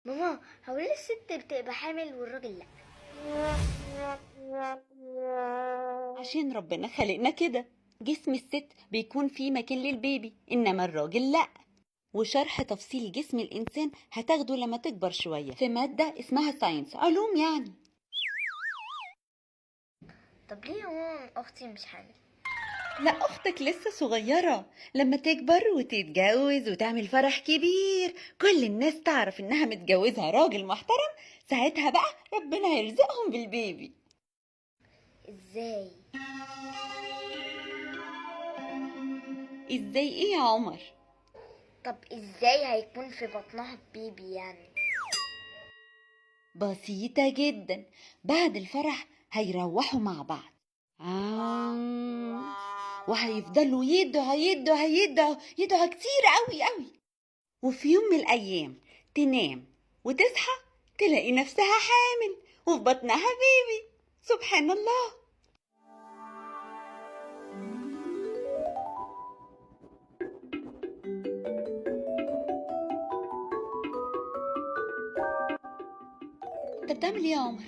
ماما، هو ليه الست بتبقى حامل والراجل لا؟ عشان ربنا خلقنا كده. جسم الست بيكون فيه مكان للبيبي، إنما الراجل لأ. وشرح تفصيل جسم الإنسان هتاخده لما تكبر شوية في مادة اسمها ساينس، علوم يعني. طب ليه يا ماما اختي مش حامل؟ لا، أختك لسه صغيرة. لما تكبر وتتجوز وتعمل فرح كبير، كل الناس تعرف إنها متجوزها راجل محترم، ساعتها بقى ربنا هيرزقهم بالبيبي. ازاي؟ إزاي إيه يا عمر؟ طب ازاي هيكون في بطنها بيبي يعني؟ بسيطة جدا. بعد الفرح هيروحوا مع بعض. وهيفضلوا يدعوا كتير قوي قوي. وفي يوم من الأيام تنام وتصحى، تلاقي نفسها حامل وفي بطنها بيبي. سبحان الله. انت بتعمل ايه يا عمر؟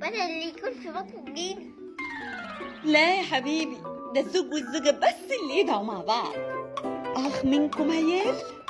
وانا اللي يكون في بطن بيبي؟ لا يا حبيبي، ده الزوج والزوجة بس اللي يدعوا مع بعض. اخ منكم عيال.